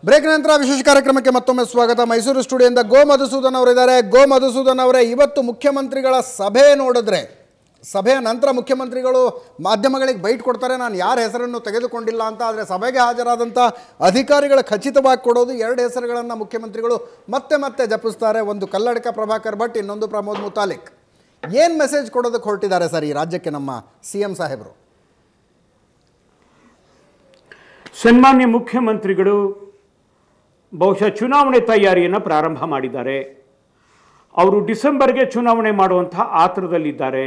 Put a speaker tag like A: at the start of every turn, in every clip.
A: Break ನಂತರ ವಿಶೇಷ ಕಾರ್ಯಕ್ರಮಕ್ಕೆ ಮತ್ತೊಮ್ಮೆ ಸ್ವಾಗತ. ಮೈಸೂರು ಸ್ಟುಡಿಯೋದಿಂದ ಗೋ ಮಧುಸೂದನ್ ಅವರಿದ್ದಾರೆ. ಗೋ ಮಧುಸೂದನ್ ಅವರೇ, ಇವತ್ತು ಮುಖ್ಯಮಂತ್ರಿಗಳ ಸಭೆ ನೋಡಿದ್ರೆ, ಸಭೆಯ ನಂತರ ಮುಖ್ಯಮಂತ್ರಿಗಳು ಮಾಧ್ಯಮಗಳಿಗೆ ಬೈಟ್ ಕೊಡ್ತಾರೆ, ನಾನು ಯಾರ ಹೆಸರನ್ನು ತೆಗೆದುಕೊಂಡಿಲ್ಲ ಅಂತ. ಆದರೆ ಸಭೆಗೆ ಹಾಜರಾದಂಥ ಅಧಿಕಾರಿಗಳು ಖಚಿತವಾಗಿ ಕೊಡೋದು ಎರಡು ಹೆಸರುಗಳನ್ನು ಮುಖ್ಯಮಂತ್ರಿಗಳು ಮತ್ತೆ ಮತ್ತೆ ಜಪಿಸ್ತಾರೆ. ಒಂದು ಕಲ್ಲಡ್ಕ ಪ್ರಭಾಕರ್ ಭಟ್, ಇನ್ನೊಂದು ಪ್ರಮೋದ್ ಮುತಾಲಿಕ್. ಏನು ಮೆಸೇಜ್ ಕೊಡೋದಕ್ಕೆ ಹೊರಟಿದ್ದಾರೆ ಸರ್ ಈ ರಾಜ್ಯಕ್ಕೆ ನಮ್ಮ CM ಸಾಹೇಬರು?
B: ಸನ್ಮಾನ್ಯ ಮುಖ್ಯಮಂತ್ರಿಗಳು ಬಹುಶಃ ಚುನಾವಣೆ ತಯಾರಿಯನ್ನು ಪ್ರಾರಂಭ ಮಾಡಿದ್ದಾರೆ. ಅವರು ಡಿಸೆಂಬರ್ಗೆ ಚುನಾವಣೆ ಮಾಡುವಂಥ ಆತರದಲ್ಲಿದ್ದಾರೆ.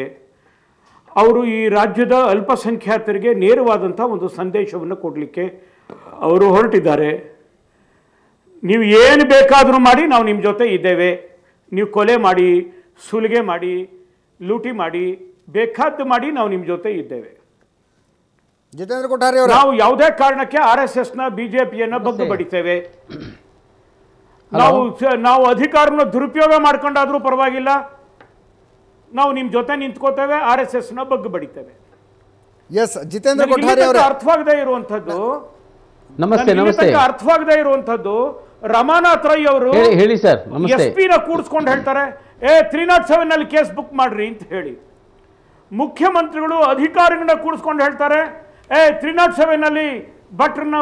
B: ಅವರು ಈ ರಾಜ್ಯದ ಅಲ್ಪಸಂಖ್ಯಾತರಿಗೆ ನೇರವಾದಂಥ ಒಂದು ಸಂದೇಶವನ್ನು ಕೊಡಲಿಕ್ಕೆ ಅವರು ಹೊರಟಿದ್ದಾರೆ. ನೀವು ಏನು ಬೇಕಾದರೂ ಮಾಡಿ, ನಾವು ನಿಮ್ಮ ಜೊತೆ ಇದ್ದೇವೆ. ನೀವು ಕೊಲೆ ಮಾಡಿ, ಸುಲಿಗೆ ಮಾಡಿ, ಲೂಟಿ ಮಾಡಿ, ಬೇಕಾದ್ದು ಮಾಡಿ, ನಾವು ನಿಮ್ಮ ಜೊತೆ ಇದ್ದೇವೆ.
A: ಜಿತೇಂದ್ರ ಕೊಠಾರಿ ಅವರು,
B: ನಾವು ಯಾವುದೇ ಕಾರಣಕ್ಕೆ RSSನ BJPಯನ್ನು ಬಗ್ಗು ಬಡಿತೇವೆ. ನಾವು ಅಧಿಕಾರನ ದುರುಪಯೋಗ ಮಾಡ್ಕೊಂಡಾದ್ರೂ ಪರವಾಗಿಲ್ಲ, ನಾವು ನಿಮ್ಮ ಜೊತೆ ನಿಂತ್ಕೋತೇವೆ, RSSನ ಬಗ್ಗು ಬಡಿತೇವೆ.
A: ಎಸ್ ಜಿತೇಂದ್ರ ಕೊಠಾರಿ ಅವರು,
B: ಅರ್ಥವಾಗದೇ ಇರುವಂತದ್ದು,
C: ನಮಸ್ತೆ
B: ಅರ್ಥವಾಗದೇ ಇರುವಂತದ್ದು, ರಮಾನಾಥ್ ರೈ ಅವರು
C: ಹೇಳಿ ಸರ್,
B: SP ನ ಕೂಡಿಸ್ಕೊಂಡು ಹೇಳ್ತಾರೆ 307 ನಲ್ಲಿ ಕೇಸ್ ಬುಕ್ ಮಾಡ್ರಿ ಅಂತ ಹೇಳಿ. ಮುಖ್ಯಮಂತ್ರಿಗಳು ಅಧಿಕಾರಿಗಳನ್ನ ಕೂಡಿಸ್ಕೊಂಡು ಹೇಳ್ತಾರೆ 307 ನಲ್ಲಿ ಭಟ್ರನ್ನ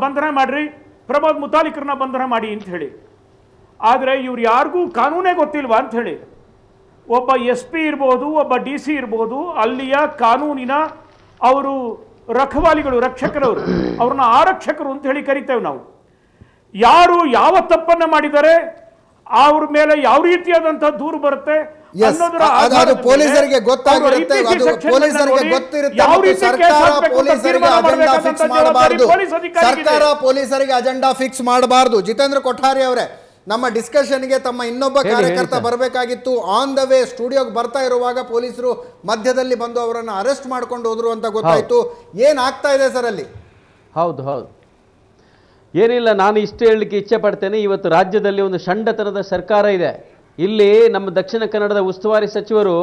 B: ಬಂಧನ ಮಾಡ್ರಿ, ಪ್ರಮೋದ್ ಮುತಾಲಿಕರನ್ನ ಬಂಧನ ಮಾಡಿ ಅಂತ ಹೇಳಿ. ಆದರೆ ಇವ್ರು ಯಾರಿಗೂ ಕಾನೂನೇ ಗೊತ್ತಿಲ್ವಾ ಅಂತ ಹೇಳಿ. ಒಬ್ಬ SP ಇರ್ಬೋದು, ಒಬ್ಬ DC ಇರ್ಬೋದು, ಅಲ್ಲಿಯ ಕಾನೂನಿನ ಅವರು ರಖವಾಲಿಗಳು, ರಕ್ಷಕರವರು, ಅವ್ರನ್ನ ಆರಕ್ಷಕರು ಅಂತ ಹೇಳಿ ಕರಿತೇವೆ ನಾವು. ಯಾರು ಯಾವ ತಪ್ಪನ್ನ ಮಾಡಿದ್ದಾರೆ, ಅವ್ರ ಮೇಲೆ ಯಾವ ರೀತಿಯಾದಂತಹ ದೂರು ಬರುತ್ತೆ
A: ಅದು ಪೊಲೀಸರಿಗೆ ಗೊತ್ತಾಗಿರುತ್ತೆ, ಅದು ಪೊಲೀಸರಿಗೆ ಗೊತ್ತಿರುತ್ತೆ. ಸರ್ಕಾರ ಪೊಲೀಸರಿಗೆ ಅಜೆಂಡಾ ಫಿಕ್ಸ್ ಮಾಡಬಾರದು, ಸರ್ಕಾರ ಪೊಲೀಸರಿಗೆ ಅಜೆಂಡಾ ಫಿಕ್ಸ್ ಮಾಡಬಾರದು. ಜಿತೇಂದ್ರ ಕೊಠಾರಿ ಅವರೇ, ನಮ್ಮ ಡಿಸ್ಕಷನ್ಗೆ ತಮ್ಮ ಇನ್ನೊಬ್ಬ ಕಾರ್ಯಕರ್ತ ಬರಬೇಕಾಗಿತ್ತು. ಆನ್ ದ ವೇ ಸ್ಟುಡಿಯೋಗೆ ಬರ್ತಾ ಇರುವಾಗ ಪೊಲೀಸರು ಮಧ್ಯದಲ್ಲಿ ಬಂದು ಅವರನ್ನು ಅರೆಸ್ಟ್ ಮಾಡ್ಕೊಂಡು ಹೋದ್ರು ಅಂತ ಗೊತ್ತಾಯ್ತು. ಏನಾಗ್ತಾ ಇದೆ ಸರ್ ಅಲ್ಲಿ?
C: ಹೌದು, ಏನಿಲ್ಲ, ನಾನು ಇಷ್ಟು ಹೇಳಲಿಕ್ಕೆ ಇಚ್ಛೆ ಪಡ್ತೇನೆ. ಇವತ್ತು ರಾಜ್ಯದಲ್ಲಿ ಒಂದು ಷಂಡತನದ ಸರ್ಕಾರ ಇದೆ. ಇಲ್ಲಿ ನಮ್ಮ ದಕ್ಷಿಣ ಕನ್ನಡದ ಉಸ್ತುವಾರಿ ಸಚಿವರು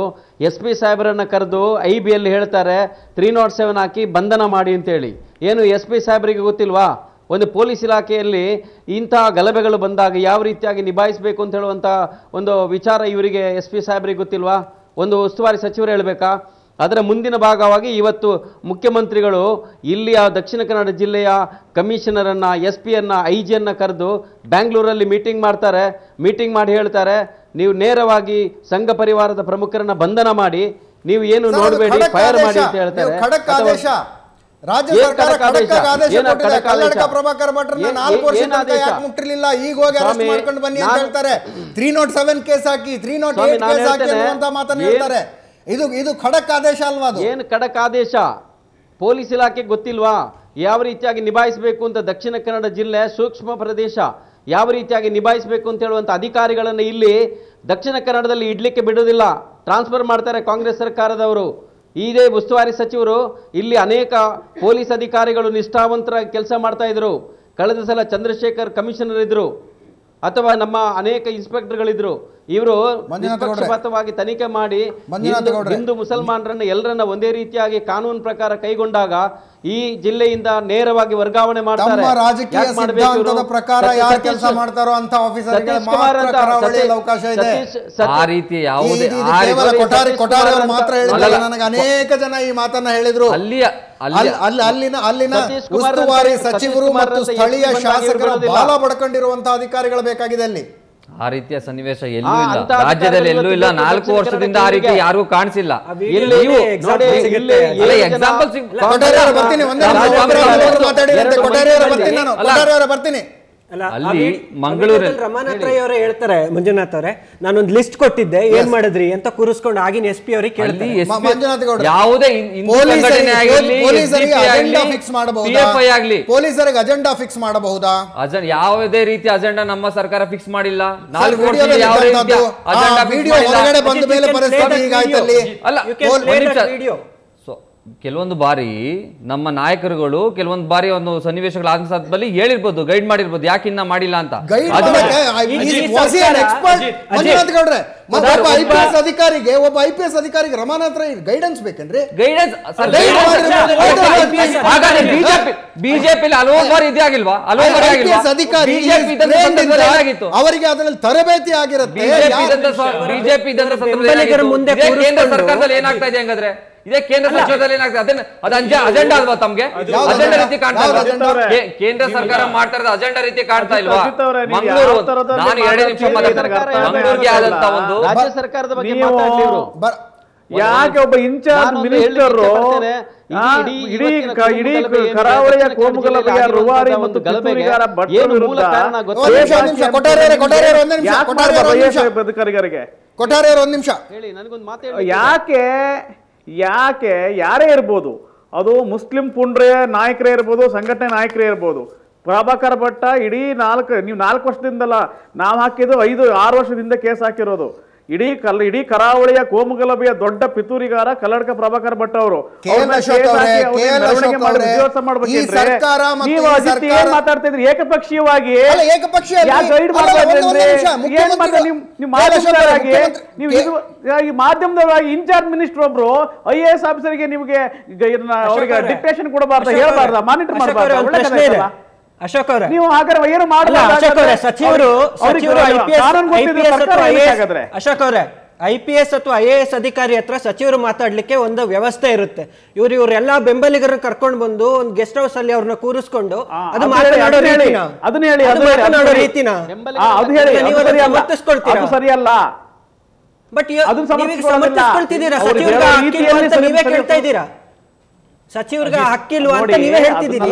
C: SP ಸಾಹೇಬರನ್ನು ಕರೆದು IBಯಲ್ಲಿ ಹೇಳ್ತಾರೆ 307 ಹಾಕಿ ಬಂಧನ ಮಾಡಿ ಅಂತೇಳಿ. ಏನು SP ಸಾಹೇಬರಿಗೆ ಗೊತ್ತಿಲ್ವಾ? ಒಂದು ಪೊಲೀಸ್ ಇಲಾಖೆಯಲ್ಲಿ ಇಂತಹ ಗಲಭೆಗಳು ಬಂದಾಗ ಯಾವ ರೀತಿಯಾಗಿ ನಿಭಾಯಿಸಬೇಕು ಅಂತ ಹೇಳುವಂಥ ಒಂದು ವಿಚಾರ ಇವರಿಗೆ SP ಸಾಹೇಬರಿಗೆ ಗೊತ್ತಿಲ್ವಾ? ಒಂದು ಉಸ್ತುವಾರಿ ಸಚಿವರು ಹೇಳಬೇಕಾ? ಅದರ ಮುಂದಿನ ಭಾಗವಾಗಿ ಇವತ್ತು ಮುಖ್ಯಮಂತ್ರಿಗಳು ಇಲ್ಲಿಯ ದಕ್ಷಿಣ ಕನ್ನಡ ಜಿಲ್ಲೆಯ ಕಮಿಷನರನ್ನು, SP-ಯನ್ನು, IG-ಯನ್ನು ಕರೆದು ಬ್ಯಾಂಗ್ಳೂರಲ್ಲಿ ಮೀಟಿಂಗ್ ಮಾಡ್ತಾರೆ. ಮೀಟಿಂಗ್ ಮಾಡಿ ಹೇಳ್ತಾರೆ, ನೀವು ನೇರವಾಗಿ ಸಂಘ ಪರಿವಾರದ ಪ್ರಮುಖರನ್ನ ಬಂಧನ ಮಾಡಿ, ನೀವು ಏನು ನೋಡಬೇಡಿ, ಫೈರ್ ಮಾಡಿ ಅಂತ ಹೇಳ್ತಾರೆ.
A: ರಾಜ್ಯ ಸರ್ಕಾರ ಕಲ್ಲಡ್ಕ ಪ್ರಭಾಕರ್ ಭಟ್ರನ್ನ 4 ವರ್ಷ ಯಾಕೆ ಮುಟ್ಟಿರಲಿಲ್ಲ, ಈಗ ಹೋಗಿ ಅರೆಸ್ಟ್ ಮಾಡ್ಕೊಂಡು ಬನ್ನಿ ಅಂತ ಹೇಳ್ತಾರೆ. 307 ಕೇಸ್ ಹಾಕಿ, 308 ಕೇಸ್ ಹಾಕಿ ಅನ್ನುವಂತ ಮಾತನ್ನ ಹೇಳ್ತಾರೆ. ಇದು ಖಡಕ್ ಆದೇಶ ಅಲ್ವಾ? ಅದು
C: ಏನು ಖಡಕ್ ಆದೇಶ? ಪೊಲೀಸ್ ಇಲಾಖೆ ಗೊತ್ತಿಲ್ವಾ ಯಾವ ರೀತಿಯಾಗಿ ನಿಭಾಯಿಸಬೇಕು ಅಂತ? ದಕ್ಷಿಣ ಕನ್ನಡ ಜಿಲ್ಲೆ ಸೂಕ್ಷ್ಮ ಪ್ರದೇಶ, ಯಾವ ರೀತಿಯಾಗಿ ನಿಭಾಯಿಸಬೇಕು ಅಂತ ಹೇಳುವಂಥ ಅಧಿಕಾರಿಗಳನ್ನು ಇಲ್ಲಿ ದಕ್ಷಿಣ ಕನ್ನಡದಲ್ಲಿ ಇಡ್ಲಿಕ್ಕೆ ಬಿಡೋದಿಲ್ಲ. ಟ್ರಾನ್ಸ್ಫರ್ ಮಾಡ್ತಾರೆ ಕಾಂಗ್ರೆಸ್ ಸರ್ಕಾರದವರು. ಇದೇ ಉಸ್ತುವಾರಿ ಸಚಿವರು ಇಲ್ಲಿ ಅನೇಕ ಪೊಲೀಸ್ ಅಧಿಕಾರಿಗಳು ನಿಷ್ಠಾವಂತರಾಗಿ ಕೆಲಸ ಮಾಡ್ತಾ ಇದ್ರು. ಕಳೆದ ಸಲ ಚಂದ್ರಶೇಖರ್ ಕಮಿಷನರ್ ಇದ್ರು, ಅಥವಾ ನಮ್ಮ ಅನೇಕ ಇನ್ಸ್ಪೆಕ್ಟರ್ಗಳಿದ್ರು. ಇವರು ನಿಷ್ಪಕ್ಷಪಾತವಾಗಿ ತನಿಖೆ ಮಾಡಿ ಹಿಂದೂ ಮುಸಲ್ಮಾನರನ್ನ ಎಲ್ಲರನ್ನ ಒಂದೇ ರೀತಿಯಾಗಿ ಕಾನೂನು ಪ್ರಕಾರ ಕೈಗೊಂಡಾಗ ಈ ಜಿಲ್ಲೆಯಿಂದ ನೇರವಾಗಿ ವರ್ಗಾವಣೆ ಮಾಡ್ತಾರೆ.
A: ಅನೇಕ ಜನ ಈ ಮಾತನ್ನ ಹೇಳಿದ್ರು. ಅಲ್ಲಿನ ಉಸ್ತುವಾರಿ ಸಚಿವರು ಮತ್ತು ಸ್ಥಳೀಯ ಶಾಸಕರು ಬಾಲ ಬಡ್ಕೊಂಡಿರುವಂತಹ ಅಧಿಕಾರಿಗಳು ಬೇಕಾಗಿದೆ ಅಲ್ಲಿ.
D: ಆ ರೀತಿಯ ಸನ್ನಿವೇಶ ಎಲ್ಲೂ ಇಲ್ಲ, ರಾಜ್ಯದಲ್ಲಿ ಎಲ್ಲೂ ಇಲ್ಲ. 4 ವರ್ಷದಿಂದ ಆ ರೀತಿ ಯಾರಿಗೂ ಕಾಣಿಸಿಲ್ಲ.
A: ಬರ್ತೀನಿ.
D: ಅಲ್ಲಿ ಮಂಗಳೂರಲ್ಲಿ
E: ರಮಾನಾಥ್ ರೈ ಅವರೇ ಹೇಳ್ತಾರೆ, ಮಂಜುನಾಥ್ ಅವರೇ, ನಾನೊಂದು ಲಿಸ್ಟ್ ಕೊಟ್ಟಿದ್ದೆ, ಏನ್ ಮಾಡಿದ್ರಿ ಅಂತ ಕೂರಿಸ್ಕೊಂಡು ಆಗಿನ SP ಅವರಿಗೆ ಕೇಳಿದ್ರಿ.
D: ಯಾವುದೇ
A: ಪೊಲೀಸರಿಗೆ ಅಜೆಂಡಾ ಫಿಕ್ಸ್ ಮಾಡಬಹುದಾ?
D: ಯಾವುದೇ ರೀತಿ ಅಜೆಂಡಾ ನಮ್ಮ ಸರ್ಕಾರ ಫಿಕ್ಸ್ ಮಾಡಿಲ್ಲ.
A: 4 ವರ್ಷ ಯಾವ ರೀತಿ ಅಜೆಂಡಾ ಹೊರಗಡೆ ಬಂದ ಮೇಲೆ ಪರಿಸ್ಥಿತಿ ಹೀಗಾಯ್ತಲ್ಲಿ.
D: ಕೆಲವೊಂದು ಬಾರಿ ನಮ್ಮ ನಾಯಕರುಗಳು ಕೆಲವೊಂದು ಬಾರಿ ಒಂದು ಸನ್ನಿವೇಶಗಳ ಸಂದರ್ಭದಲ್ಲಿ ಹೇಳಿರ್ಬೋದು, ಗೈಡ್ ಮಾಡಿರ್ಬೋದು, ಯಾಕೆ ಇನ್ನ ಮಾಡಿಲ್ಲ ಅಂತ.
A: IPS ಅಧಿಕಾರಿಗೆ ರಮಾನಾಥ್ ರೈ ಗೈಡೆನ್ಸ್ ಬೇಕೇನ್ರಿ?
D: ಗೈಡೆನ್ಸ್ ಬಿಜೆಪಿ ಹಲವು ಬಾರಿ ಇದೇ ಆಗಿಲ್ವಾ?
A: ಅಧಿಕಾರಿ ಅವರಿಗೆ ಅದರಲ್ಲಿ ತರಬೇತಿ ಆಗಿರುತ್ತೆ.
D: ಬಿಜೆಪಿ ಕೇಂದ್ರ ಸರ್ಕಾರದಲ್ಲಿ ಏನಾಗ್ತಾ ಇದೆ ಹಂಗಾದ್ರೆ? ಇದೇ ಕೇಂದ್ರ ಸಚಿವದಲ್ಲಿ ಏನಾಗ್ತದೆ? ಅಜೆಂಡಾ ಅಲ್ವಾ ತಮ್ಗೆ? ಅಜೆಂಡಾ ರೀತಿ ಕಾಣ್ತಾ ಇಲ್ವಾ? ಕೇಂದ್ರ ಸರ್ಕಾರ ಮಾಡ್ತಾ ಇರೋದು ಅಜೆಂಡಾ ರೀತಿ ಕಾಣ್ತಾ ಇಲ್ವಾ? ಮಂಗಳೂರು, ನಾನು 2 ನಿಮಿಷ ಮಂಗಳೂರಿಗೆ ಆದಂತ ಒಂದು
C: ರಾಜ್ಯ ಸರ್ಕಾರದ ಬಗ್ಗೆ ಮಾತಾಡ್ಲಿ ಇವರು.
F: ಯಾಕೆ ಒಬ್ಬ ಇನ್ಚಾರ್ಜ್ ಮಿನಿಸ್ಟರ್ ಇಡೀ ಕರಾವಳಿಯ ಕೋಮುಗಲಭೆಯ ರೂವಾರಿ ಮತ್ತು ಕಿತ್ತೂರಿಗಾರ ಭಟ್ರ ವಿರುದ್ಧ ಅಧಿಕಾರಿಗಳಿಗೆ
C: ಹೇಳಿ, ನನಗೊಂದು ಮಾತು
F: ಯಾಕೆ ಯಾರೇ ಇರ್ಬೋದು, ಅದು ಮುಸ್ಲಿಂ ಪುಂಡ್ರೆ ನಾಯಕರೇ ಇರ್ಬೋದು, ಸಂಘಟನೆ ನಾಯಕರೇ ಇರ್ಬೋದು, ಪ್ರಭಾಕರ್ ಭಟ್ಟ ನೀವು 4 ವರ್ಷದಿಂದಲ್ಲ, ನಾವು ಹಾಕಿದ್ದು 5-6 ವರ್ಷದಿಂದ ಕೇಸ್ ಹಾಕಿರೋದು. ಇಡೀ ಕರಾವಳಿಯ ಕೋಮುಗಲಭೆಯ ದೊಡ್ಡ ಪಿತೂರಿಗಾರ ಕಲ್ಲಡ್ಕ ಪ್ರಭಾಕರ್ ಭಟ್ ಅವರು ಮಾತಾಡ್ತಿದ್ರಿ ಏಕಪಕ್ಷೀಯವಾಗಿ. ಈ ಮಾಧ್ಯಮದವಾಗಿ ಇನ್ಚಾರ್ಜ್ ಮಿನಿಸ್ಟರ್ ಒಬ್ರು IAS ಆಫೀಸರ್ಗೆ ನಿಮಗೆ ಅವರಿಗೆ ಡಿಕ್ಟೇಷನ್ ಕೊಡಬಾರ್ದ, ಹೇಳ್ಬಾರ್ದ, ಮಾನಿಟರ್ ಮಾಡಬಾರ್ದ?
E: ಅಶೋಕ್ ಅವರೇ,
F: ನೀವು ಹಾಗಾದ್ರೆ ಏನು
E: ಅಶೋಕ್ ಅವರೇ, IPS ಅಥವಾ IAS ಅಧಿಕಾರಿ ಹತ್ರ ಸಚಿವರು ಮಾತಾಡ್ಲಿಕ್ಕೆ ಒಂದು ವ್ಯವಸ್ಥೆ ಇರುತ್ತೆ. ಇವರೆಲ್ಲಾ ಬೆಂಬಲಿಗರನ್ನ ಕರ್ಕೊಂಡು ಬಂದು ಒಂದು ಗೆಸ್ಟ್ ಹೌಸ್ ಅಲ್ಲಿ ಅವ್ರನ್ನ ಕೂರಿಸ್ಕೊಂಡು ಅದು ಮಾತನಾಡೋ ರೀತಿನ ಸಮರ್ಥಿಸ್ಕೊಳ್ತೀರಾ?
F: ಸರಿಯಲ್ಲ.
E: ಬಟ್ ಸಮರ್ಥಿಸ್ಕೊಳ್ತಿದ್ದೀರಾ? ನೀವೇ ಕೇಳ್ತಾ ಇದ್ದೀರಾ ಸಚಿವರಿಗೆ ಹಕ್ಕಿಲ್ವಾ ಅಂತ ನೀವೇ ಹೇಳ್ತಿದ್ದೀರಿ.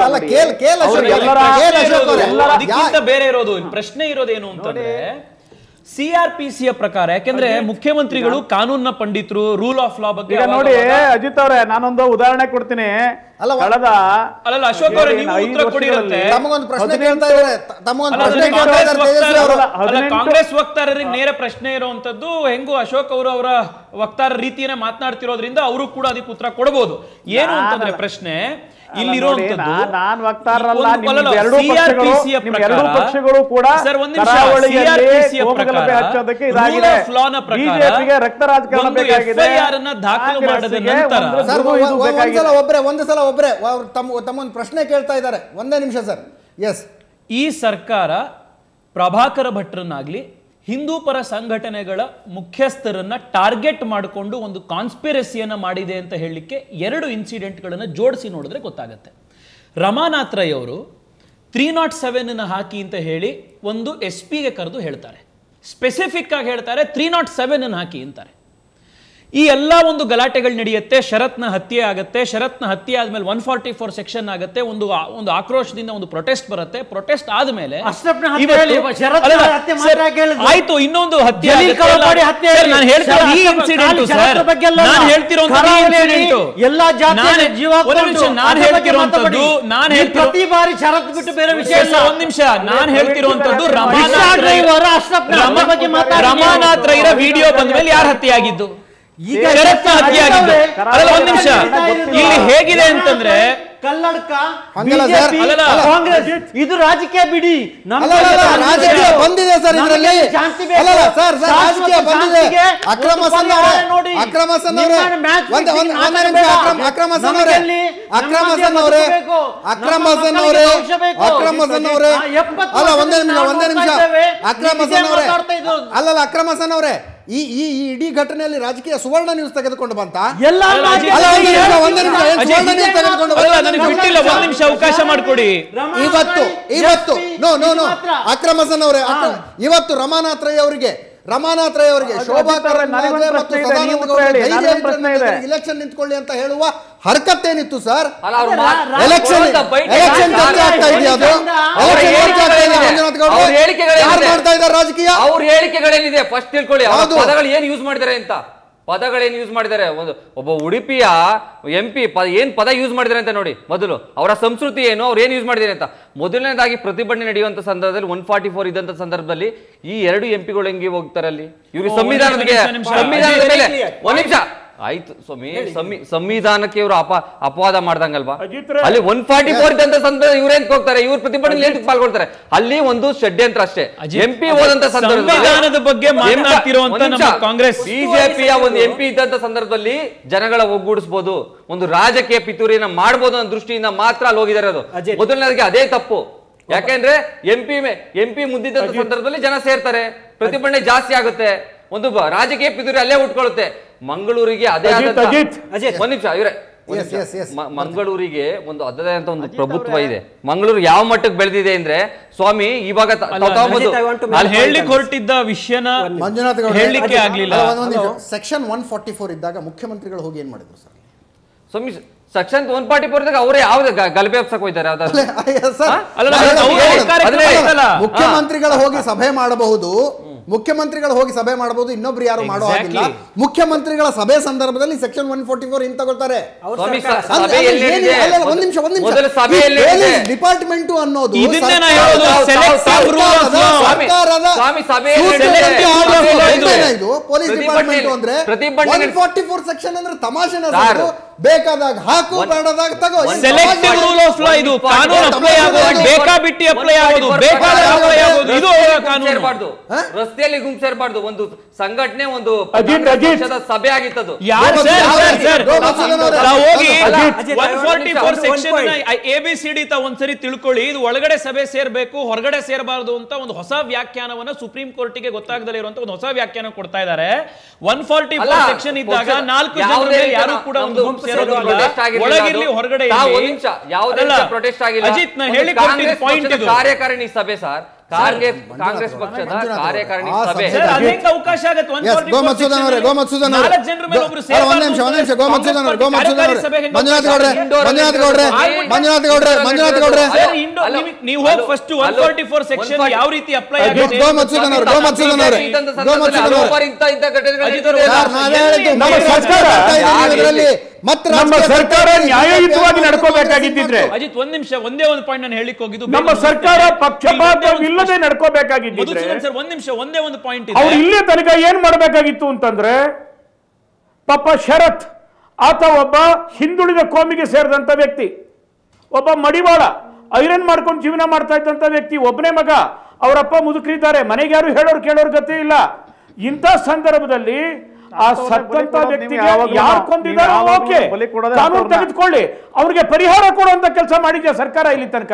G: ಅದಕ್ಕಿಂತ ಬೇರೆ ಇರೋದು ಪ್ರಶ್ನೆ ಇರೋದೇನು ಅಂತಂದ್ರೆ CRPCಯ ಪ್ರಕಾರ, ಯಾಕೆಂದ್ರೆ ಮುಖ್ಯಮಂತ್ರಿಗಳು ಕಾನೂನಿನ ಪಂಡಿತರು, ರೂಲ್ ಆಫ್ ಲಾ ಬಗ್ಗೆ
F: ನೋಡಿ. ಅಜಿತ್ ಅವರೇ, ನಾನೊಂದು ಉದಾಹರಣೆ ಕೊಡ್ತೀನಿ.
G: ಅಶೋಕ್ ಅವರೇ, ನೀವು ಉತ್ತರ ಕೊಡಿರುತ್ತೆ. ಕಾಂಗ್ರೆಸ್ ವಕ್ತಾರರಿಗೆ ನೇರ ಪ್ರಶ್ನೆ ಇರುವಂತದ್ದು ಹೆಂಗು ಅಶೋಕ್ ಅವರು ಅವರ ವಕ್ತಾರ ರೀತಿಯನ್ನ ಮಾತನಾಡ್ತಿರೋದ್ರಿಂದ ಅವರು ಕೂಡ ಅದಕ್ಕೆ ಉತ್ತರ ಕೊಡಬಹುದು. ಏನು ಅಂತಂದ್ರೆ ಪ್ರಶ್ನೆ ಇಲ್ಲಿರುವಂತದ್ದು,
F: ನಾನ್ ವಕ್ತಾರಲ್ಲ, ಎರಡೂ ಪಕ್ಷಗಳು ಕೂಡ ಬಿಜೆಪಿಗೆ ರಕ್ತ ರಾಜಕಾರಣ ಬೇಕಾಗಿದೆ.
G: ದಾಖಲು ಮಾಡಿದ ನಂತರ
A: ಒಬ್ರೆ ತಮ್ಮೊಂದು ಪ್ರಶ್ನೆ ಕೇಳ್ತಾ ಇದ್ದಾರೆ. ಒಂದೇ ನಿಮಿಷ ಸರ್. ಎಸ್,
G: ಈ ಸರ್ಕಾರ ಪ್ರಭಾಕರ ಭಟ್ರನ್ನಾಗ್ಲಿ ಹಿಂದೂ ಪರ ಸಂಘಟನೆಗಳ ಮುಖ್ಯಸ್ಥರನ್ನ ಟಾರ್ಗೆಟ್ ಮಾಡಿಕೊಂಡು ಒಂದು ಕಾನ್ಸ್ಪಿರಸಿಯನ್ನ ಮಾಡಿದೆ ಅಂತ ಹೇಳಲಿಕ್ಕೆ 2 ಇನ್ಸಿಡೆಂಟ್ಗಳನ್ನು ಜೋಡಿಸಿ ನೋಡಿದ್ರೆ ಗೊತ್ತಾಗುತ್ತೆ. ರಮಾನಾಥ್ ರೈ ಅವರು 307 ಹಾಕಿ ಅಂತ ಹೇಳಿ ಒಂದು SP ಗೆ ಕರೆದು ಹೇಳ್ತಾರೆ, ಸ್ಪೆಸಿಫಿಕ್ ಆಗಿ ಹೇಳ್ತಾರೆ 307 ಹಾಕಿ ಅಂತಾರೆ. ಈ ಎಲ್ಲ ಒಂದು ಗಲಾಟೆಗಳು ನಡೆಯುತ್ತೆ, ಶರತ್ನ ಹತ್ಯೆ ಆಗುತ್ತೆ, ಶರತ್ನ ಹತ್ಯೆ ಆದ್ಮೇಲೆ 144 ಸೆಕ್ಷನ್ ಆಗುತ್ತೆ, ಒಂದು ಆಕ್ರೋಶದಿಂದ ಒಂದು ಪ್ರೊಟೆಸ್ಟ್ ಬರುತ್ತೆ. ಪ್ರೊಟೆಸ್ಟ್ ಆದ್ಮೇಲೆ ಆಯ್ತು, ಇನ್ನೊಂದು ಹತ್ಯೆ. ನಾನು ಹೇಳ್ತಿರುವಂತದ್ದು ರಮಾನಾಥ್ ರೈರ ವಿಡಿಯೋ ಬಂದ ಮೇಲೆ ಯಾರು ಹತ್ಯೆ ಆಗಿದ್ದು? ಶರತ್ನ ಹತ್ಯೆ ಆಗಿದ್ದು. ಒಂದ್ ನಿಮಿಷ, ಇಲ್ಲಿ ಹೇಗಿದೆ ಅಂತಂದ್ರೆ
H: ಕಲ್ಲಡ್ಕ ಕಾಂಗ್ರೆಸ್ ಇದು ರಾಜಕೀಯ ಬಿಡಿ,
A: ರಾಜಕೀಯ ಬಂದಿದೆ ಸರ್. ಇದರಲ್ಲಿ ರಾಜಕೀಯ ಬಂದಿದೆ. ಅಕ್ರಮಸನ್ ಅವರೇ, ಈ ಇಡೀ ಘಟನೆಯಲ್ಲಿ ರಾಜಕೀಯ ಸುವರ್ಣ ನ್ಯೂಸ್ ತೆಗೆದುಕೊಂಡು ಬಂತ
G: ಅವಕಾಶ ಮಾಡಿಕೊಡಿ.
A: ಇವತ್ತು ಅಕ್ರಮಸನ್ ಅವರೇ, ಇವತ್ತು ರಮಾನಾಥ್ ರೈ ಅವರಿಗೆ ಶೋಭಾ ಇಲೆಕ್ಷನ್ ನಿಂತ್ಕೊಳ್ಳಿ ಅಂತ ಹೇಳುವ ಹರಕತ್ತೇನಿತ್ತು ಸರ್? ಎಲೆಕ್ಷನ್ ಆಗ್ತಾ ಇದೆಯಾ? ಮಾಡ್ತಾ ಇದ್ದಾರೆ ರಾಜಕೀಯ.
D: ಅವ್ರ ಹೇಳಿಕೆಗಳೇನಿದೆ ಫಸ್ಟ್ ತಿಳ್ಕೊಳ್ಳಿ. ಪದಗಳು ಏನ್ ಯೂಸ್ ಮಾಡಿದ್ದಾರೆ ಅಂತ, ಪದಗಳೇನು ಯೂಸ್ ಮಾಡಿದ್ದಾರೆ. ಒಬ್ಬ ಉಡುಪಿಯ MP ಏನ್ ಪದ ಯೂಸ್ ಮಾಡಿದ್ದಾರೆ ಅಂತ ನೋಡಿ. ಮೊದಲು ಅವರ ಸಂಸ್ಕೃತಿ ಏನು, ಅವ್ರು ಏನ್ ಯೂಸ್ ಮಾಡಿದ್ದಾರೆ ಅಂತ. ಮೊದಲನೇದಾಗಿ ಪ್ರತಿಭಟನೆ ನಡೆಯುವಂತ ಸಂದರ್ಭದಲ್ಲಿ 144 ಇದ್ದಂತ ಸಂದರ್ಭದಲ್ಲಿ ಈ 2 MP ಗಳು ಹೆಂಗೆ ಹೋಗ್ತಾರೆ ಅಲ್ಲಿ? ಇವ್ರಿಗೆ ಸಂವಿಧಾನದ ಮೇಲೆ ಒಂದ್ ನಿಮಿಷ ಆಯ್ತು ಸ್ವಾಮಿ, ಸಂವಿಧಾನಕ್ಕೆ ಇವರು ಅಪವಾದ ಮಾಡ್ದಂಗಲ್ವಾ?
B: ಅಜಿತ್ರೆ,
D: ಅಲ್ಲಿ 144 ಇದ್ದಂತ ಸಂದರ್ಭ ಇವ್ರೇನ್ ಹೋಗ್ತಾರೆ, ಇವ್ರ ಪ್ರತಿಭಟನೆ ಪಾಲ್ಗೊಳ್ತಾರೆ, ಅಲ್ಲಿ ಒಂದು ಷಡ್ಯಂತ್ರ ಅಷ್ಟೇ. MP ಹೋದಂತ
G: ಸಂವಿಧಾನದ ಬಗ್ಗೆ ಮಾತನಾಡ್ತಿರುವಂತ ನಮ್ಮ ಕಾಂಗ್ರೆಸ್
D: ಬಿಜೆಪಿಯ ಒಂದು MP ಇದ್ದಂತ ಸಂದರ್ಭದಲ್ಲಿ ಜನಗಳ ಒಗ್ಗೂಡಿಸಬಹುದು, ಒಂದು ರಾಜಕೀಯ ಪಿತೂರಿನ ಮಾಡಬಹುದು ಅನ್ನೋ ದೃಷ್ಟಿಯಿಂದ ಮಾತ್ರ ಅಲ್ಲಿ ಹೋಗಿದ್ದಾರೆ. ಅದು ಮೊದಲನೇದಾಗಿ ಅದೇ ತಪ್ಪು. ಯಾಕೆಂದ್ರೆ MP ಮುದ್ದಿದ್ದಂತ ಸಂದರ್ಭದಲ್ಲಿ ಜನ ಸೇರ್ತಾರೆ, ಪ್ರತಿಭಟನೆ ಜಾಸ್ತಿ ಆಗುತ್ತೆ, ಒಂದು ರಾಜಕೀಯ ಪಿತೂರಿ ಅಲ್ಲೇ ಉಟ್ಕೊಳ್ಳುತ್ತೆ. ಮಂಗಳೂರಿಗೆ ಅದೇ ಆದಂತ ಒಂದ್ ನಿಮಿಷ ಇವರೇ, ಮಂಗಳೂರಿಗೆ ಒಂದು ಅದಾದಂತ ಒಂದು ಪ್ರಭುತ್ವ ಇದೆ. ಮಂಗಳೂರು ಯಾವ ಮಟ್ಟಕ್ಕೆ ಬೆಳೆದಿದೆ ಅಂದ್ರೆ ಸ್ವಾಮಿ, ಇವಾಗ
G: ಅಲ್ಲಿ ಹೇಳಲಿಕ್ಕೆ ಹೊರಟಿದ್ದ ವಿಷಯನ
A: ಮಂಜುನಾಥ್ ಗೌಡ
G: ಹೇಳಲಿಕ್ಕೆ ಆಗ್ಲಿಲ್ಲ.
A: ಸೆಕ್ಷನ್ 144 ಇದ್ದಾಗ ಮುಖ್ಯಮಂತ್ರಿಗಳು ಹೋಗಿ ಏನ್ ಮಾಡಿದ್ರು ಸರ್?
D: ಸ್ವಾಮಿ, ಸೆಕ್ಷನ್ 144 ಇದ್ದಾಗ ಅವರೇ ಯಾವ್ದು ಗಲಭೆ ಹಬ್ಸಕ್ ಹೋಯ್ತಾರೆ?
A: ಮುಖ್ಯಮಂತ್ರಿಗಳು ಹೋಗಿ ಸಭೆ ಮಾಡಬಹುದು, ಮುಖ್ಯಮಂತ್ರಿಗಳು ಹೋಗಿ ಸಭೆ ಮಾಡಬಹುದು, ಇನ್ನೊಬ್ರು ಯಾರು ಮಾಡೋ ಹಾಗಿಲ್ಲ. ಮುಖ್ಯಮಂತ್ರಿಗಳ ಸಭೆ ಸಂದರ್ಭದಲ್ಲಿ ಸೆಕ್ಷನ್ 144 ಹಿಂಗ್ ತಗೊಳ್ತಾರೆ. ಡಿಪಾರ್ಟ್ಮೆಂಟ್ ಅನ್ನೋದು ಪೊಲೀಸ್ ಡಿಪಾರ್ಟ್ಮೆಂಟ್ ಅಂದ್ರೆ 144 ಸೆಕ್ಷನ್ ಅಂದ್ರೆ ತಮಾಷೆನ. ಬೇಕಾದಾಗ ಹಾಕು, ಬೇಡದಾಗ ತಗೋ.
G: ಸೆಲೆಕ್ಟಿವ್ ರೂಲ್ ಆಫ್ ಲಾ ಇದು. ಕಾನೂನು ಅಪ್ಲೈ ಆಗೋದು ಬೇಕಾಬಿಟ್ಟಿ ಅಪ್ಲೈ ಆಗೋದು, ಬೇಕಾದಾಗ ಅಪ್ಲೈ ಆಗೋದು, ಇದು ಕಾನೂನು.
D: ರಸ್ತೆಯಲ್ಲಿ ಗುಂಪು ಸೇರಬಾರ್ದು. ಒಂದು ಸಂಘಟನೆ, ಒಂದು ಸಭೆ ಆಗಿತ್ತದು.
G: ಹೋಗಿ 144 ಸೆಕ್ಷನ್ ABCD ಒಂದ್ಸರಿ ತಿಳ್ಕೊಳ್ಳಿ. ಇದು ಒಳಗಡೆ ಸಭೆ ಸೇರ್ಬೇಕು, ಹೊರಗಡೆ ಸೇರಬಾರದು ಅಂತ ಒಂದು ಹೊಸ ವ್ಯಾಖ್ಯಾನವನ್ನ ಸುಪ್ರೀಂ ಕೋರ್ಟಿಗೆ ಗೊತ್ತಾಗದಲ್ಲೇ ಇರುವಂತ ಒಂದು ಹೊಸ ವ್ಯಾಖ್ಯಾನ ಕೊಡ್ತಾ ಇದ್ದಾರೆ. 144 ಸೆಕ್ಷನ್ ಇದ್ದಾಗ 4 ಜನರು ಯಾರು ಕೂಡ ಒಂದು ಗುಂಪು ಸೇರೋದಿಲ್ಲ, ಒಳಗಿರ್ಲಿ ಹೊರಗಡೆ ಇರಲಿ.
D: ಪ್ರೊಟೆಸ್ಟ್ ಆಗಿಲ್ಲ.
G: ಅಜಿತ್, ನಾ ಹೇಳಿ ಪಾಯಿಂಟ್ ಇದು
D: ಕಾರ್ಯಕಾರಿಣಿ ಸಭೆ ಸರ್, ಕಾಂಗ್ರೆಸ್ ಪಕ್ಷದ ಕಾರ್ಯಕಾರಿಣಿ ಸಭೆ
G: ಅವಕಾಶ ಆಗುತ್ತೆ. ನೀವು ಹೋಗಿ ಫಸ್ಟ್ 144 ಸೆಕ್ಷನ್ ಯಾವ ರೀತಿ ಅಪ್ಲೈ ಆಗುತ್ತೆ
B: ನಮ್ಮ ಸರ್ಕಾರ ನ್ಯಾಯಯುತವಾಗಿ ನಡ್ಕೋಬೇಕಾಗಿದ್ದಿದ್ರೆ.
G: ಅಜಿತ್, ಒಂದ್ ನಿಮಿಷ, ಒಂದೇ ಒಂದು ಪಾಯಿಂಟ್ ನಾನು ಹೇಳಿಕ್ ಹೋಗಿದ್ದು,
B: ನಮ್ಮ ಸರ್ಕಾರ ಪಕ್ಷಪಾತವಿಲ್ಲದೆ ನಡ್ಕೋಬೇಕಾಗಿದ್ದಿದ್ರೆ.
G: ಸರ್, ಒಂದ್ ನಿಮಿಷ, ಒಂದೇ ಒಂದು ಪಾಯಿಂಟ್.
B: ಅವ್ರು ಇಲ್ಲೇ ತನಕ ಏನ್ ಮಾಡ್ಬೇಕಾಗಿತ್ತು ಅಂತಂದ್ರೆ, ಪಾಪ ಶರತ್ ಆತ ಒಬ್ಬ ಹಿಂದುಳಿದ ಕೋಮಿಗೆ ಸೇರಿದಂತ ವ್ಯಕ್ತಿ, ಒಬ್ಬ ಮಡಿವಾಳ ಐರನ್ ಮಾಡ್ಕೊಂಡು ಜೀವನ ಮಾಡ್ತಾ ಇದ್ದಂತ ವ್ಯಕ್ತಿ, ಒಬ್ಬನೇ ಮಗ, ಅವರಪ್ಪ ಮುದುಕರಿದ್ದಾರೆ, ಮನೆಗೆ ಯಾರು ಹೇಳೋರು ಕೇಳೋರ್ ಗತಿ ಇಲ್ಲ. ಇಂಥ ಸಂದರ್ಭದಲ್ಲಿ ಆ ಸತ್ತಂತ ವ್ಯಕ್ತಿಗೆ ಯಾರು ಕೊಂದಿದ್ದಾರೋ ಓಕೆ, ಕಾನೂನು ತೆಗೆದುಕೊಳ್ಳಿ, ಅವ್ರಿಗೆ ಪರಿಹಾರ ಕೊಡುವಂತ ಕೆಲಸ ಮಾಡಿದ್ಯಾ ಸರ್ಕಾರ ಇಲ್ಲಿ ತನಕ?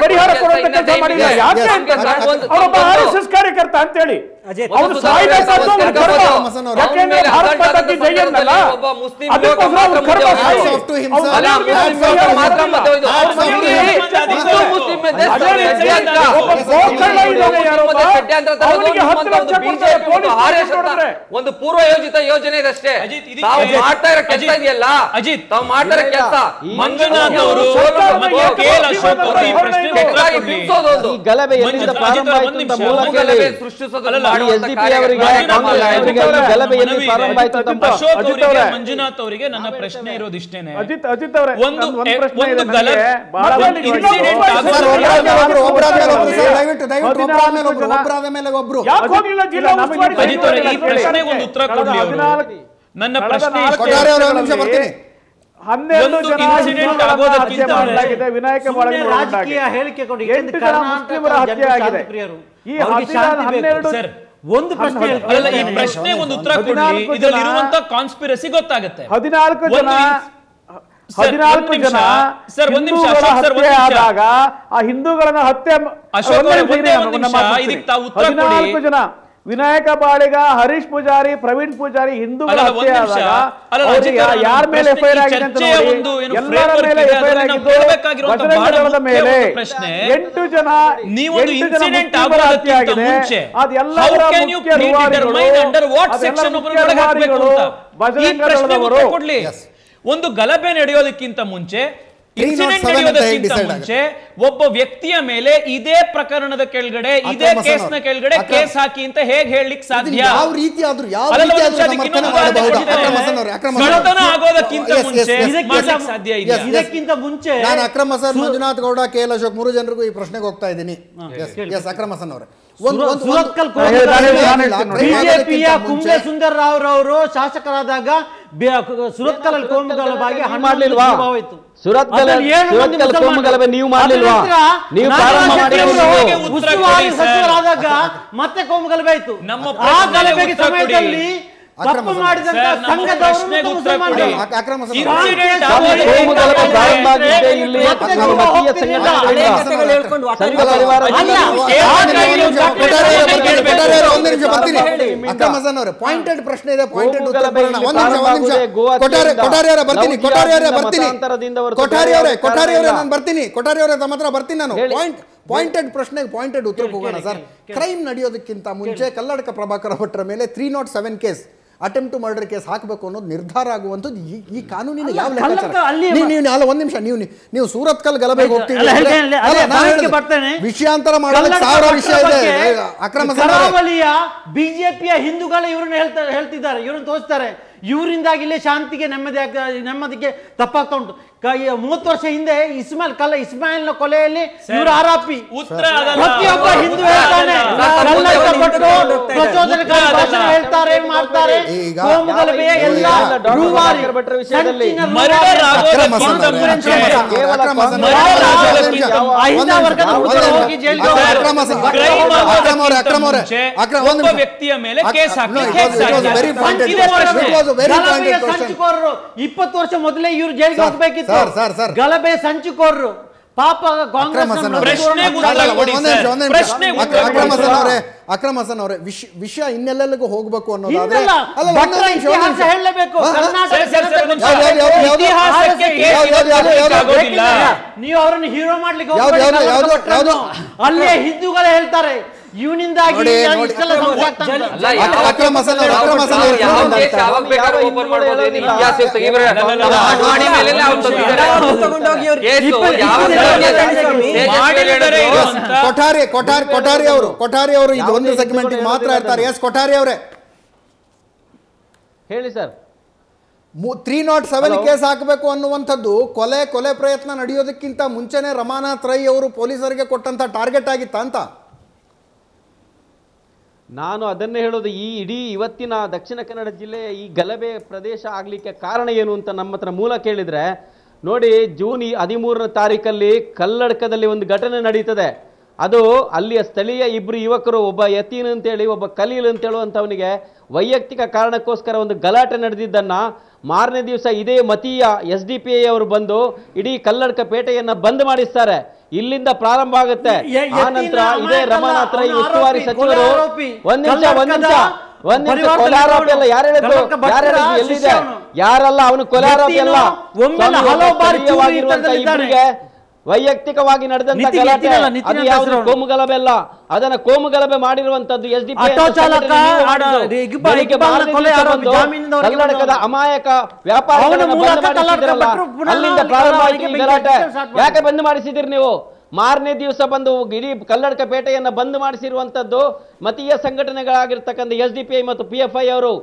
B: ಪರಿಹಾರ ಕೊಡುವಂತ ಕೆಲಸ ಮಾಡಿದ್ಯಾ? ಯಾಕೆ ಅಂತಂದ್ರೆ ಅವರೊಬ್ಬ RSS ಕಾರ್ಯಕರ್ತ ಅಂತ ಹೇಳಿ ಅವರು ಸಾಯ್ಬೇಕಾದ್ರು ಯಾಕೆಂದ್ರೆ ಭಾರತ ಮಾತಾಕಿ ಜೈ ಅನ್ನಲ್ಲ, ಅದಕ್ಕೋಸ್ಕರ ಅವ್ರು ಕರ್ಮ ಸಾಯಿಸಿ
D: ಒಂದು ಪೂರ್ವ ಯೋಜಿತ ಯೋಜನೆ ಇದಷ್ಟೇ. ತಾವು ಮಾಡ್ತಾ ಇರೋ ಕೆಲಸ ಇದೆಯಲ್ಲ, ತಾವು ಮಾಡ್ತಾ ಇರೋ ಕೆಲಸ
G: ಮಂಜುನಾಥ್ ಅವರು ಮಂಜುನಾಥ್ ಅವರಿಗೆ ನನ್ನ ಪ್ರಶ್ನೆ ಇರೋದಿಷ್ಟೇನೆ. ಒಂದು ಗಲಭೆ ಒಂದು ಉತ್ತರ ಕೊಡ್ಲಿ ಅವರು. ನನ್ನ ಪ್ರಶ್ನೆ
F: ವಿನಾಯಕ ರಾಜಕೀಯ ಹೇಳಿಕೆ ಕೊಡಿ. 8 ಜನ ಮುಸ್ಲಿಮರ ಹತ್ಯೆ ಆಗಿದೆ. ಈ 12
G: ಒಂದು ಪ್ರಶ್ನೆ ಅಲ್ಲ, ಈ ಪ್ರಶ್ನೆ ಒಂದು ಉತ್ತರ ಕೊಡಿ. ಇದರಲ್ಲಿ ಇರುವಂತ ಕಾನ್ಸ್ಪಿರಸಿ ಗೊತ್ತಾಗುತ್ತೆ.
F: 14 ಜನ ಹತ್ಯೆ ಆದಾಗ ಆ ಹಿಂದೂಗಳನ್ನ ಹತ್ಯೆ 14 ಜನ ವಿನಾಯಕ ಬಾಳಿಗ, ಹರೀಶ್ ಪೂಜಾರಿ, ಪ್ರವೀಣ್ ಪೂಜಾರಿ ಹಿಂದೂಗಳ ಹತ್ಯೆ ಆದಾಗ ಯಾರ ಮೇಲೆ ಎಫ್ಐಆರ್ ಆಗಿದೆ ಅಂತ ನೋಡಿ. ಎಲ್ಲರ ಮೇಲೆ ಎಫ್ಐಆರ್ ಆಗಿದ್ದು ಬಜರಂಗದಳದ ಮೇಲೆ 8 ಜನ
G: ಇನ್ಸಿಡೆಂಟ್ ಆಗೋದಕ್ಕಿಂತ ಮುಂಚೆ
F: ಅದೆಲ್ಲರ ಮುಖ್ಯ
G: ಕೊಡ್ಲಿ. ಒಂದು ಗಲಭೆ ನಡೆಯೋದಕ್ಕಿಂತ ಮುಂಚೆ, ಇನ್ಸಿಡೆಂಟ್ ನಡೆಯೋದಕ್ಕಿಂತ ಮುಂಚೆ ಒಬ್ಬ ವ್ಯಕ್ತಿಯ ಮೇಲೆ ಇದೇ ಪ್ರಕರಣದ ಕೆಳಗಡೆ, ಇದೇ ಕೇಸ್ನ ಕೆಳಗಡೆ ಕೇಸ್ ಹಾಕಿ ಅಂತ ಹೇಗೆ ಹೇಳಲಿಕ್ಕೆ ಸಾಧ್ಯ? ಆಗೋದಕ್ಕಿಂತ ಮುಂಚೆ ಸಾಧ್ಯ ಇದೆ.
E: ಇದಕ್ಕಿಂತ ಮುಂಚೆ
A: ನಾನು ಅಕ್ರಮ್ ಹಸನ್, ಮಂಜುನಾಥ್ ಗೌಡ, KL ಅಶೋಕ್ 3 ಜನರಿಗೂ ಈ ಪ್ರಶ್ನೆಗೆ ಹೋಗ್ತಾ ಇದ್ದೀನಿ. ಅಕ್ರಮ್ ಹಸನ್ ಅವರೇ,
E: ಬಿಜೆಪಿಯ ಕುಂಬ್ಳೆ ಸುಂದರ್ ರಾವ್ ರವರು ಶಾಸಕರಾದಾಗ
H: ಸುರತ್ಕಲ್ ಕೋಮುಗಲಭೆಗೆ
C: ಮಾಡ್ಲಿಲ್ವಾ? ಸುರತ್ಕಲ್ ಕೋಮುಗಲಭೆ ನೀವು ಮಾಡ್ಲಿಲ್ವಾ? ನೀವು ಪ್ರಾರಂಭ ಮಾಡಿರೋದು
H: ಉಸ್ತುವಾರಿ ಸಚಿವರಾದಾಗ ಮತ್ತೆ ಕೋಮುಗಲಭೆ ಆಯ್ತು. ಆ ಗಲಭೆಗೆ ಸಮಯದಲ್ಲಿ ತಪ್ಪು ಮಾಡಿದಂತ ಸಂಘದವರು
A: ಪಾಯಿಂಟೆಡ್ ಪ್ರಶ್ನೆ ಇದೆ. ಪಾಯಿಂಟೆಡ್ ಉತ್ತರ ಬರೋಣ. ಕೊಠಾರಿ ಅವರೇ ನಾನು ಬರ್ತೀನಿ. ಕೊಠಾರಿ ಅವರೇ ತಮ್ಮ ಹತ್ರ ಬರ್ತೀನಿ ನಾನು. ಪಾಯಿಂಟೆಡ್ ಪ್ರಶ್ನೆಗೆ ಪಾಯಿಂಟೆಡ್ ಉತ್ತರಕ್ಕೆ ಹೋಗೋಣ ಸರ್. ಕ್ರೈಮ್ ನಡೆಯೋದಕ್ಕಿಂತ ಮುಂಚೆ ಕಲ್ಲಡ್ಕ ಪ್ರಭಾಕರ ಭಟ್ರ ಮೇಲೆ 307 case attempt to murder case ಹಾಕಬೇಕು ಅನ್ನೋದು ನಿರ್ಧಾರ ಆಗುವಂಥದ್ದು ಈ ಕಾನೂನಿನ ಯಾವ ಲೆಕ್ಕಾಚಾರ? ಒಂದ್ ನಿಮಿಷ, ನೀವು ಸೂರತ್ಕಲ್ ಗಲಭೆಗೆ ಹೋಗ್ತೀವಿ, ವಿಷಯಾಂತರ ಮಾಡೋದಕ್ಕೆ ಸಾವಿರ ವಿಷಯ ಇದೆ. ಅಕ್ರಮ
H: ಬಿಜೆಪಿಯ ಹಿಂದೂಗಳು ಇವ್ರನ್ನ ಹೇಳ್ತಿದ್ದಾರೆ, ಇವ್ರನ್ನ ತೋರಿಸ್ತಾರೆ. ಇವರಿಂದಾಗಿ ಇಲ್ಲೇ ಶಾಂತಿಗೆ ನೆಮ್ಮದಿಗೆ ತಪ್ಪಾಗ್ತಾ ಉಂಟು. 30 ವರ್ಷ ಹಿಂದೆ ಇಸ್ಮಾಯಿಲ್ನ ಕೊಲೆಯಲ್ಲಿ ಇವರು ಆರೋಪಿ. ಪ್ರತಿಯೊಬ್ಬ ಹಿಂದೂ ಹೇಳ್ತಾನೆ ಪ್ರಚೋದನಕಾರಿ ಭಾಷಣ ಹೇಳ್ತಾರೆ, ಮಾಡ್ತಾರೆ. ಕೋಮುಗಲಭೆಯ ಎಲ್ಲ ರೂವಾರಿ ಅಹಿಂದ ವರ್ಗದ ಹೋಗಿ ಜೈಲಿಗೆ
G: ವ್ಯಕ್ತಿಯ ಮೇಲೆ ಕೇಸ್
H: ಸಂಚುಕೋರರು 20 ವರ್ಷ ಮೊದಲೇ ಇವರು ಜೈಲಿಗೆ ಹೋಗ್ಬೇಕಿತ್ತು. ಗಲಭೆ ಸಂಚುಕೋರರು ಪಾಪ ಕಾಂಗ್ರೆಸ್.
A: ಅಕ್ರಮ ಹಸನ್ ಅವರೇ, ವಿಷಯ ಇನ್ನೆಲ್ಲೆಲ್ಲಿಗೂ ಹೋಗ್ಬೇಕು ಅನ್ನೋದಾದ್ರೆ
H: ಹೇಳಲೇಬೇಕು. ನೀವು ಅವರನ್ನು ಹೀರೋ ಮಾಡ್ಲಿಕ್ಕೆ ಅಲ್ಲೇ ಹಿಂದೂಗಳೇ ಹೇಳ್ತಾರೆ ಇವನಿಂದಾಗಿ
A: ಕೊಠಾರಿ ಅವರು ಇದು ಒಂದು ಸೆಗ್ಮೆಂಟ್ ಮಾತ್ರ ಇರ್ತಾರೆ. ಎಸ್ ಕೊಠಾರಿ ಅವರೇ
C: ಹೇಳಿ ಸರ್.
A: 307 ಕೇಸ್ ಹಾಕಬೇಕು ಅನ್ನುವಂಥದ್ದು ಕೊಲೆ ಪ್ರಯತ್ನ ನಡೆಯೋದಕ್ಕಿಂತ ಮುಂಚೆನೆ ರಮಾನಾಥ್ ರೈ ಅವರು ಪೊಲೀಸರಿಗೆ ಕೊಟ್ಟಂತ ಟಾರ್ಗೆಟ್ ಆಗಿತ್ತ ಅಂತ?
C: ನಾನು ಅದನ್ನೇ ಹೇಳೋದು. ಈ ಇಡೀ ಇವತ್ತಿನ ದಕ್ಷಿಣ ಕನ್ನಡ ಜಿಲ್ಲೆಯ ಈ ಗಲಭೆ ಪ್ರದೇಶ ಆಗಲಿಕ್ಕೆ ಕಾರಣ ಏನು ಅಂತ ನಮ್ಮ ಹತ್ರ ಮೂಲ ಕೇಳಿದರೆ, ನೋಡಿ, ಜೂನ್ 13ನೇ ತಾರೀಕಲ್ಲಿ ಕಲ್ಲಡ್ಕದಲ್ಲಿ ಒಂದು ಘಟನೆ ನಡೀತದೆ. ಅದು ಅಲ್ಲಿಯ ಸ್ಥಳೀಯ 2 ಯುವಕರು, ಒಬ್ಬ ಯತೀನ್ ಅಂತೇಳಿ, ಒಬ್ಬ ಖಲೀಲ್ ಅಂತ ಹೇಳುವಂಥವನಿಗೆ ವೈಯಕ್ತಿಕ ಕಾರಣಕ್ಕೋಸ್ಕರ ಒಂದು ಗಲಾಟೆ ನಡೆದಿದ್ದನ್ನು ಮಾರನೇ ದಿವಸ ಇದೇ ಮತೀಯ SDPI ಅವರು ಬಂದು ಇಡೀ ಕಲ್ಲಡ್ಕ ಪೇಟೆಯನ್ನು ಬಂದ್ ಮಾಡಿಸ್ತಾರೆ. ಇಲ್ಲಿಂದ ಪ್ರಾರಂಭ ಆಗುತ್ತೆ. ಆ ನಂತರ ಇದೇ ರಮಾನಾಥ್ ರೈ ಉಸ್ತುವಾರಿ ಸಚಿವರು ಒಂದ್ ನಿಮಿಷ ಕೊಲೆ ಆರೋಪಿ ಅಲ್ಲ. ಯಾರು ಹೇಳಿದ್ರು? ಎಲ್ಲಿದೆ? ಯಾರಲ್ಲ ಅವನು ಕೊಲೆ ಆರೋಪಿ ಅಲ್ಲ. ಇಬ್ಬರಿಗೆ ವೈಯಕ್ತಿಕವಾಗಿ ನಡೆದಂತ ಗಲಾಟೆ, ಅದು ಯಾವುದು ಕೋಮುಗಲಭೆ ಅಲ್ಲ. ಅದನ್ನ ಕೋಮುಗಲಭೆ ಮಾಡಿರುವಂತದ್ದು SDPI. ಕಲ್ಲಡ್ಕದ ಅಮಾಯಕ ವ್ಯಾಪಾರಿಗಳನ್ನ ಬಂದ್ ಮಾಡಿಸಿದ್ರಲ್ಲ, ಅಲ್ಲಿಂದ ಪ್ರಾರಂಭ ಆಯ್ತು ಈ ಗಲಾಟೆ. ಯಾಕೆ ಬಂದ್ ಮಾಡಿಸಿದಿರಿ ನೀವು? ಮಾರನೇ ದಿವಸ ಬಂದು ಇಡೀ ಕಲ್ಲಡ್ಕ ಪೇಟೆಯನ್ನ ಬಂದ್ ಮಾಡಿಸಿರುವಂತದ್ದು ಮತೀಯ ಸಂಘಟನೆಗಳಾಗಿರ್ತಕ್ಕಂಥ SDPI ಮತ್ತು PFI ಅವರು.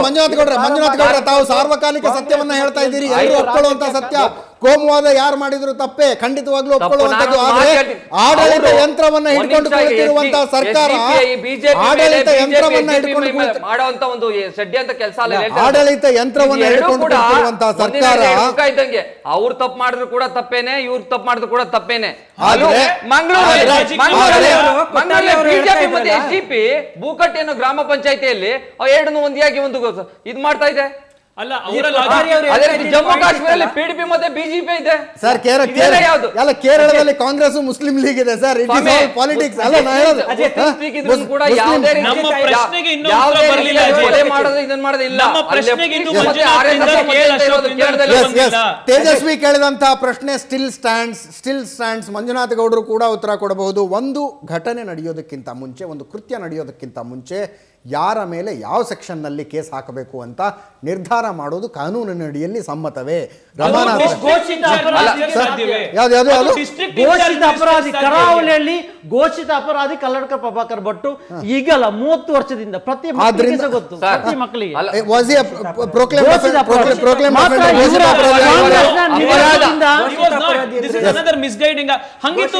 A: ಮಂಜುನಾಥ್ ಗೌಡ್ರೆ, ತಾವು ಸಾರ್ವಕಾಲಿಕ ಸತ್ಯವನ್ನ ಹೇಳ್ತಾ ಇದ್ದೀರಿ. ಎಲ್ಲರೂ ಒಪ್ಕೊಳ್ಳುವಂತ ಸತ್ಯ. ಕೋಮುವಾದ ಯಾರು ಮಾಡಿದ್ರು ತಪ್ಪೇ, ಖಂಡಿತವಾಗ್ಲೂ ಒಪ್ಕೊಳ್ಳುವಂತದ್ದು. ಆದ್ರೆ ಆಡಳಿತ ಯಂತ್ರವನ್ನ ಹಿಡ್ಕೊಂಡು ಕುಳಿತಿರುವಂತಹ ಸರ್ಕಾರ, ಆಡಳಿತ ಯಂತ್ರವನ್ನ ಹಿಡ್ಕೊಂಡು
D: ಮಾಡುವಂತ ಒಂದು ಷಡ್ಯಂತ್ರ ಕೆಲಸ ಅಲ್ಲ.
A: ಆಡಳಿತ ಯಂತ್ರವನ್ನ ಹಿಡ್ಕೊಂಡು ಕುಳಿತಿರುವಂತಹ ಸರ್ಕಾರ
D: ಇದ್ದಂಗೆ ಅವ್ರು ತಪ್ಪು ಮಾಡಿದ್ರು ಕೂಡ ತಪ್ಪೇನೆ, ಇವ್ರು ತಪ್ಪು ಮಾಡಿದ್ರು ಕೂಡ ತಪ್ಪೇನೆ. ಬಿಜೆಪಿ ಮತ್ತೆ SDP ಬೂಕಟ್ಟಿ ಅನ್ನೋ ಗ್ರಾಮ ಪಂಚಾಯತಿಯಲ್ಲಿ ಎರಡನ್ನು ಒಂದಿಯಾಗಿ ಒಂದು ಇದು ಮಾಡ್ತಾ ಇದೆ.
G: ಅಲ್ಲ,
D: ಜಮ್ಮು ಕಾಶ್ಮೀರಲ್ಲಿ PDP ಮತ್ತೆ BJP ಇದೆ
A: ಸರ್. ಕೇರಳದಲ್ಲಿ ಕಾಂಗ್ರೆಸ್ ಮುಸ್ಲಿಂ ಲೀಗ್ ಇದೆ sir. It is all politics. ಅಲ್ಲ, ನಾನು ಹೇಳೋದು
D: ಕೂಡ ಯಾವುದೇ
A: ತೇಜಸ್ವಿ ಕೇಳಿದಂತಹ ಪ್ರಶ್ನೆ ಸ್ಟಿಲ್ ಸ್ಟ್ಯಾಂಡ್ಸ್. ಮಂಜುನಾಥ್ ಗೌಡರು ಕೂಡ ಉತ್ತರ ಕೊಡಬಹುದು. ಒಂದು ಘಟನೆ ನಡೆಯೋದಕ್ಕಿಂತ ಮುಂಚೆ, ಒಂದು ಕೃತ್ಯ ನಡೆಯೋದಕ್ಕಿಂತ ಮುಂಚೆ ಯಾರ ಮೇಲೆ ಯಾವ ಸೆಕ್ಷನ್ನಲ್ಲಿ ಕೇಸ್ ಹಾಕಬೇಕು ಅಂತ ನಿರ್ಧಾರ ಮಾಡೋದು ಕಾನೂನಿನ ಅಡಿಯಲ್ಲಿ ಸಮ್ಮತವೇ?
H: ಘೋಷಿತ ಅಪರಾಧಿ ಕರಾವಳಿಯಲ್ಲಿ ಘೋಷಿತ ಅಪರಾಧಿ ಕಲ್ಲಡ್ಕ ಪ್ರಭಾಕರ್ ಭಟ್ ಈಗಲ್ಲ 30 ವರ್ಷದಿಂದ ಪ್ರತಿ ಮಕ್ಕಳಿಗೆ ಗೊತ್ತು, ಪ್ರತಿ ಮಕ್ಕಳಿಗೆ
G: ಹಂಗಿತ್ತು